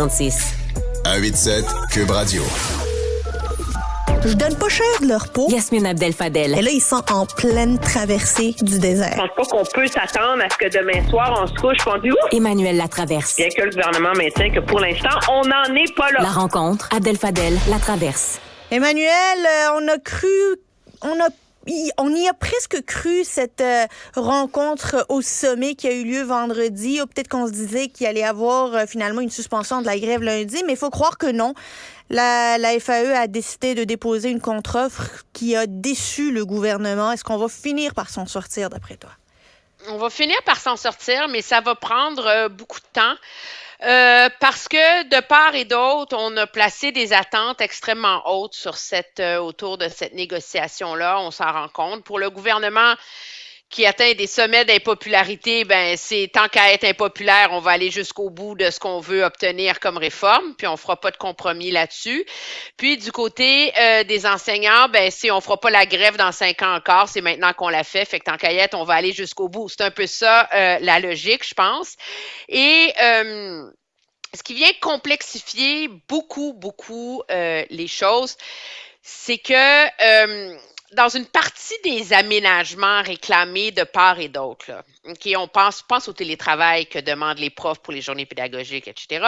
46. 187 Cube Radio. Je donne pas cher de leur peau. Yasmine Abdel-Fadel. Et là, ils sont en pleine traversée du désert. Je pense pas qu'on peut s'attendre à ce que demain soir, on se couche et on dit « Ouf! » Emmanuel Latraverse. Bien que le gouvernement maintienne que pour l'instant, on n'en est pas là. La rencontre, Abdel-Fadel, Latraverse. Emmanuel, on y a presque cru cette rencontre au sommet qui a eu lieu vendredi. Ou peut-être qu'on se disait qu'il allait y avoir finalement une suspension de la grève lundi, mais il faut croire que non. La FAE a décidé de déposer une contre-offre qui a déçu le gouvernement. Est-ce qu'on va finir par s'en sortir, d'après toi? On va finir par s'en sortir, mais ça va prendre beaucoup de temps. Parce que de part et d'autre, on a placé des attentes extrêmement hautes sur autour de cette négociation-là. On s'en rend compte. Pour le gouvernement qui atteint des sommets d'impopularité, ben c'est tant qu'à être impopulaire, on va aller jusqu'au bout de ce qu'on veut obtenir comme réforme, puis on fera pas de compromis là-dessus. Puis du côté des enseignants, ben on fera pas la grève dans 5 ans encore, c'est maintenant qu'on l'a fait que tant qu'à y être, on va aller jusqu'au bout. C'est un peu ça la logique, je pense. Et ce qui vient complexifier beaucoup les choses, c'est que dans une partie des aménagements réclamés de part et d'autre, là, okay, on pense au télétravail que demandent les profs pour les journées pédagogiques, etc.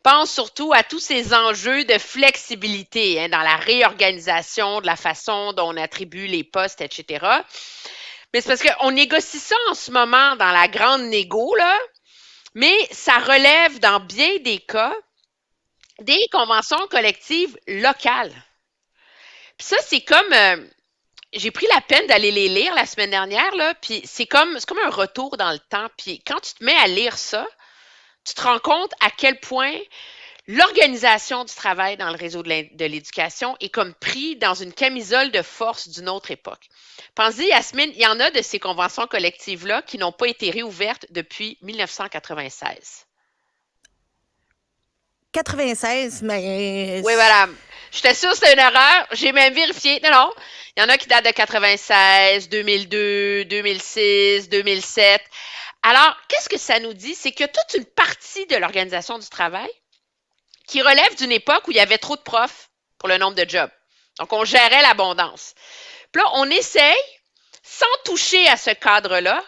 Pense surtout à tous ces enjeux de flexibilité dans la réorganisation de la façon dont on attribue les postes, etc. Mais c'est parce qu'on négocie ça en ce moment dans la grande négo, là, mais ça relève dans bien des cas des conventions collectives locales. Puis ça, c'est comme... j'ai pris la peine d'aller les lire la semaine dernière, là, puis c'est comme un retour dans le temps. Puis quand tu te mets à lire ça, tu te rends compte à quel point l'organisation du travail dans le réseau de l'éducation est comme pris dans une camisole de force d'une autre époque. Pense-y, Yasmine, il y en a de ces conventions collectives-là qui n'ont pas été réouvertes depuis 1996. 96, mais... Oui, voilà. J'étais sûre que c'était une erreur. J'ai même vérifié. Non. Il y en a qui datent de 96, 2002, 2006, 2007. Alors, qu'est-ce que ça nous dit? C'est que toute une partie de l'organisation du travail qui relève d'une époque où il y avait trop de profs pour le nombre de jobs. Donc, on gérait l'abondance. Puis là, on essaye, sans toucher à ce cadre-là,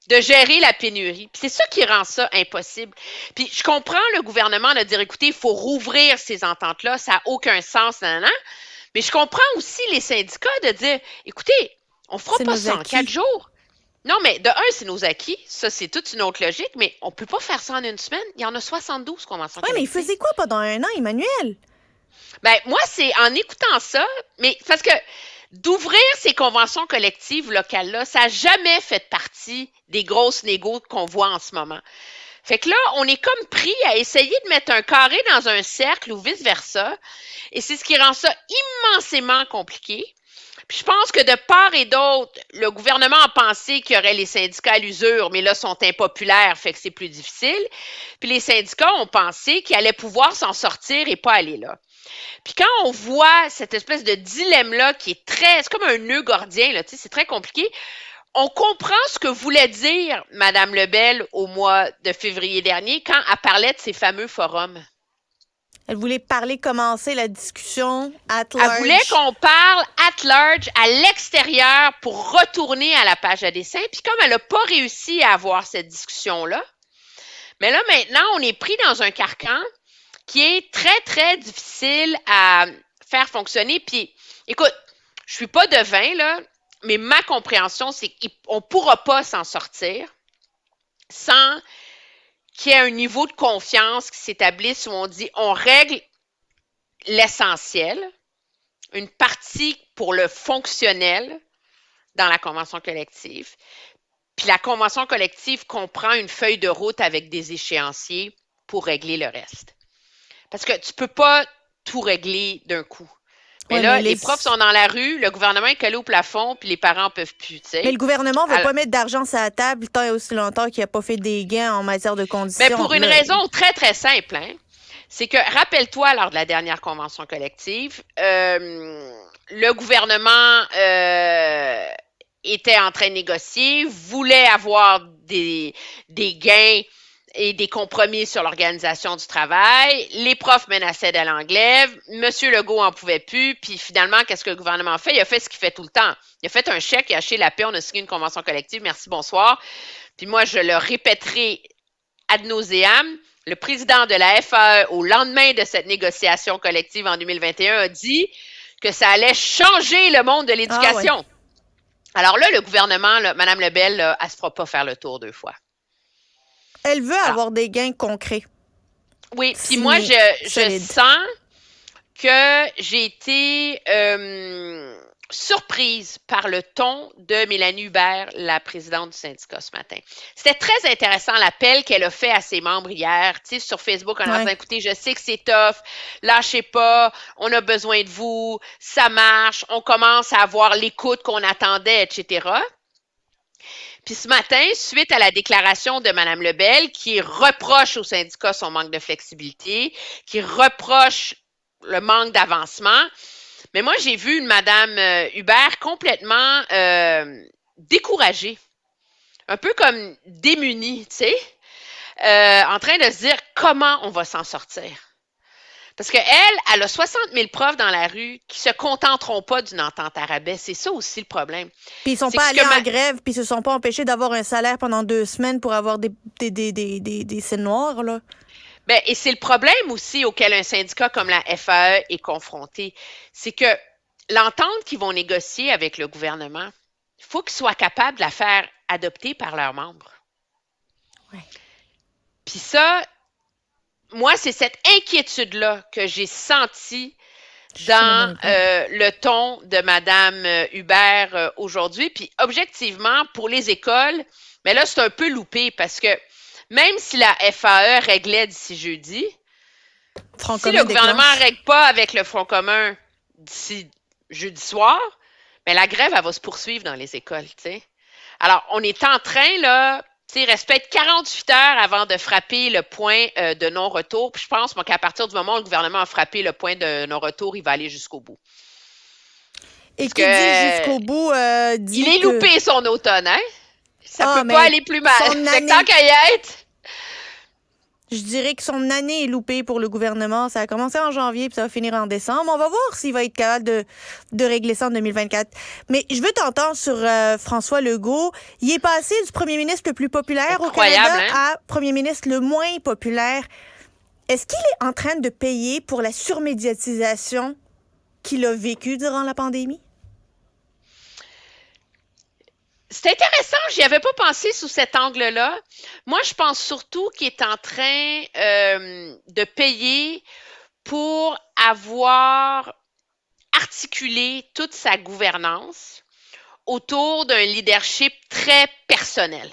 de gérer la pénurie. Puis c'est ça qui rend ça impossible. Puis je comprends le gouvernement de dire, écoutez, il faut rouvrir ces ententes-là, ça n'a aucun sens, mais je comprends aussi les syndicats de dire, écoutez, on ne fera pas ça en 4 jours. Non, mais de un, c'est nos acquis. Ça, c'est toute une autre logique, mais on ne peut pas faire ça en une semaine. Il y en a 72 conventions collectives. Oui, mais il faisait quoi pendant un an, Emmanuel? Ben, moi, c'est en écoutant ça, mais parce que d'ouvrir ces conventions collectives locales-là, ça n'a jamais fait partie des grosses négos qu'on voit en ce moment. Fait que là, on est comme pris à essayer de mettre un carré dans un cercle ou vice-versa, et c'est ce qui rend ça immensément compliqué. Puis je pense que de part et d'autre, le gouvernement a pensé qu'il y aurait les syndicats à l'usure, mais là, sont impopulaires, fait que c'est plus difficile. Puis les syndicats ont pensé qu'ils allaient pouvoir s'en sortir et pas aller là. Puis quand on voit cette espèce de dilemme-là qui est c'est comme un nœud gordien, là, c'est très compliqué, on comprend ce que voulait dire Mme Lebel au mois de février dernier quand elle parlait de ces fameux forums. Elle voulait commencer la discussion at large. Elle voulait qu'on parle at large, à l'extérieur, pour retourner à la page à dessin. Puis comme elle n'a pas réussi à avoir cette discussion-là, mais là, maintenant, on est pris dans un carcan qui est très, très difficile à faire fonctionner. Puis, écoute, je suis pas devin, là, mais ma compréhension, c'est qu'on ne pourra pas s'en sortir sans qu'il y ait un niveau de confiance qui s'établisse où on dit on règle l'essentiel, une partie pour le fonctionnel dans la convention collective. Puis la convention collective comprend une feuille de route avec des échéanciers pour régler le reste. Parce que tu ne peux pas tout régler d'un coup. Mais là, les profs sont dans la rue, le gouvernement est collé au plafond, puis les parents ne peuvent plus. T'sais. Mais le gouvernement ne veut pas mettre d'argent sur la table tant et aussi longtemps qu'il n'a pas fait des gains en matière de conditions. Mais pour une raison très, très simple. C'est que, rappelle-toi, lors de la dernière convention collective, le gouvernement était en train de négocier, voulait avoir des gains et des compromis sur l'organisation du travail. Les profs menaçaient d'aller en grève. Monsieur Legault en pouvait plus. Puis finalement, qu'est-ce que le gouvernement a fait? Il a fait ce qu'il fait tout le temps. Il a fait un chèque, il a acheté la paix, on a signé une convention collective. Merci, bonsoir. Puis moi, je le répéterai ad nauseam. Le président de la FAE, au lendemain de cette négociation collective en 2021, a dit que ça allait changer le monde de l'éducation. Ah ouais. Alors là, le gouvernement, là, Mme Lebel, là, elle ne se fera pas faire le tour 2 fois. Elle veut avoir des gains concrets. Oui, puis Signé, moi, je solide. sens que j'ai été surprise par le ton de Mélanie Hubert, la présidente du syndicat ce matin. C'était très intéressant l'appel qu'elle a fait à ses membres hier, tu sais, sur Facebook, en leur disant, écoutez, je sais que c'est tough, lâchez pas, on a besoin de vous, ça marche, on commence à avoir l'écoute qu'on attendait, etc. Puis ce matin, suite à la déclaration de Mme Lebel, qui reproche au syndicat son manque de flexibilité, qui reproche le manque d'avancement, mais moi, j'ai vu une Mme Hubert complètement découragée, un peu comme démunie, tu sais, en train de se dire comment on va s'en sortir. Parce qu'elle a 60 000 profs dans la rue qui se contenteront pas d'une entente à rabais. C'est ça aussi le problème. Puis ils sont C'est pas que allés ce que en grève, puis ils se sont pas empêchés d'avoir un salaire pendant 2 semaines pour avoir des scènes noires, là. Ben, et c'est le problème aussi auquel un syndicat comme la FAE est confronté. C'est que l'entente qu'ils vont négocier avec le gouvernement, il faut qu'ils soient capables de la faire adopter par leurs membres. Ouais. Puis ça, moi, c'est cette inquiétude-là que j'ai sentie dans le ton de Mme Hubert aujourd'hui. Puis objectivement, pour les écoles, mais là, c'est un peu loupé parce que même si la FAE réglait d'ici jeudi, si le gouvernement ne règle pas avec le Front commun d'ici jeudi soir, bien, la grève, elle va se poursuivre dans les écoles, tu sais. Alors, on est en train, là, tu sais, il reste peut-être 48 heures avant de frapper le point de non-retour. Puis je pense, moi, qu'à partir du moment où le gouvernement a frappé le point de non-retour, il va aller jusqu'au bout. Et qui dit jusqu'au bout, dit il est loupé son automne, hein? Ça peut pas aller plus mal. Fait que tant qu'à y être... Je dirais que son année est loupée pour le gouvernement. Ça a commencé en janvier puis ça va finir en décembre. On va voir s'il va être capable de régler ça en 2024. Mais je veux t'entendre sur François Legault. Il est passé du premier ministre le plus populaire au Canada à premier ministre le moins populaire. Est-ce qu'il est en train de payer pour la surmédiatisation qu'il a vécue durant la pandémie? C'est intéressant, j'y avais pas pensé sous cet angle-là. Moi, je pense surtout qu'il est en train de payer pour avoir articulé toute sa gouvernance autour d'un leadership très personnel.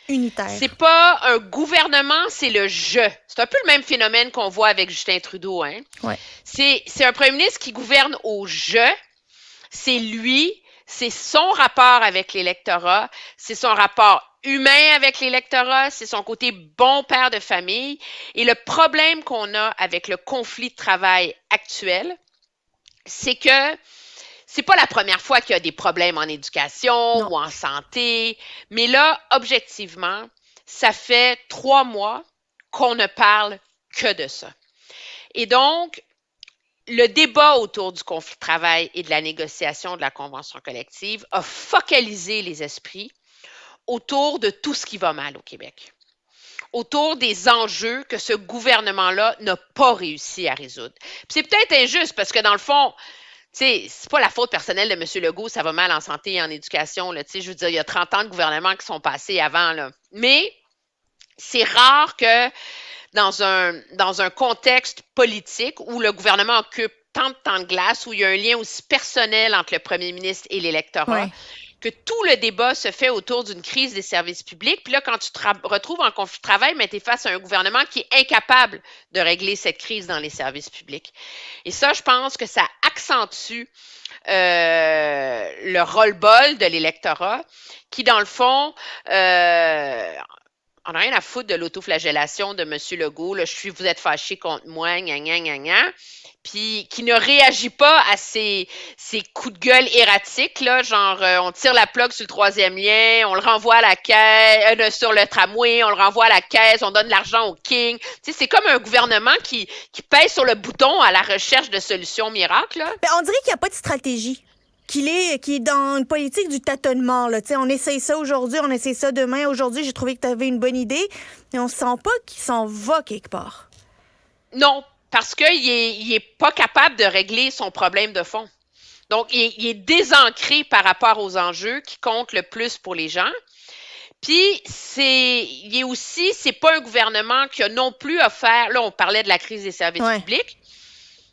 Unitaire. C'est pas un gouvernement, c'est le je. C'est un peu le même phénomène qu'on voit avec Justin Trudeau, hein? Ouais. C'est un premier ministre qui gouverne au je. C'est lui. C'est son rapport avec l'électorat, c'est son rapport humain avec l'électorat, c'est son côté bon père de famille. Et le problème qu'on a avec le conflit de travail actuel, c'est que c'est pas la première fois qu'il y a des problèmes en éducation ou en santé, mais là, objectivement, ça fait 3 mois qu'on ne parle que de ça. Et donc, le débat autour du conflit de travail et de la négociation de la convention collective a focalisé les esprits autour de tout ce qui va mal au Québec, autour des enjeux que ce gouvernement-là n'a pas réussi à résoudre. Puis c'est peut-être injuste parce que dans le fond, tu sais, c'est pas la faute personnelle de M. Legault, ça va mal en santé et en éducation, là, tu sais, je veux dire, il y a 30 ans de gouvernement qui sont passés avant, là. Mais c'est rare que dans un contexte politique où le gouvernement occupe tant de temps de glace, où il y a un lien aussi personnel entre le premier ministre et l'électorat, que tout le débat se fait autour d'une crise des services publics. Puis là, quand tu te retrouves en conflit de travail, tu es face à un gouvernement qui est incapable de régler cette crise dans les services publics. Et ça, je pense que ça accentue le ras-le-bol de l'électorat qui, dans le fond, On n'a rien à foutre de l'autoflagellation de M. Legault. Là, vous êtes fâché contre moi, gna gna gna gna. Puis qui ne réagit pas à ces coups de gueule erratiques, là, genre on tire la plug sur le 3e lien, on le renvoie à la caisse, sur le tramway, on le renvoie à la caisse, on donne de l'argent au King. Tu sais, c'est comme un gouvernement qui pèse sur le bouton à la recherche de solutions miracles. Là. Ben, on dirait qu'il n'y a pas de stratégie. Qu'il est dans une politique du tâtonnement. Là. On essaye ça aujourd'hui, on essaye ça demain. Aujourd'hui, j'ai trouvé que tu avais une bonne idée, mais on sent pas qu'il s'en va quelque part. Non, parce qu'il est pas capable de régler son problème de fond. Donc, il est désancré par rapport aux enjeux qui comptent le plus pour les gens. Puis, c'est pas un gouvernement qui a non plus à faire, là, on parlait de la crise des services publics.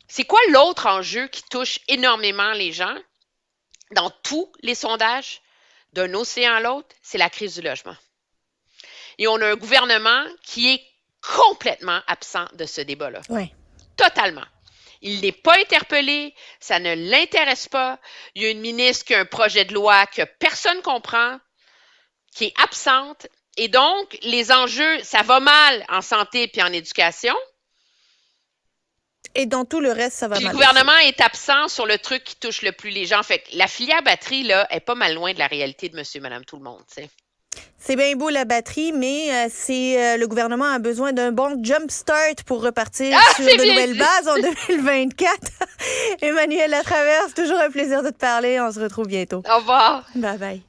C'est quoi l'autre enjeu qui touche énormément les gens? Dans tous les sondages, d'un océan à l'autre, c'est la crise du logement. Et on a un gouvernement qui est complètement absent de ce débat-là. Oui. Totalement. Il n'est pas interpellé, ça ne l'intéresse pas. Il y a une ministre qui a un projet de loi que personne ne comprend, qui est absente. Et donc, les enjeux, ça va mal en santé puis en éducation. Et dans tout le reste, ça va puis mal. Le gouvernement est absent sur le truc qui touche le plus les gens. Fait que la filière batterie, là, est pas mal loin de la réalité de monsieur, madame, tout le monde, tu sais. C'est bien beau la batterie, mais le gouvernement a besoin d'un bon jump start pour repartir sur de nouvelles bases en 2024. Emmanuelle Latraverse, toujours un plaisir de te parler. On se retrouve bientôt. Au revoir. Bye bye.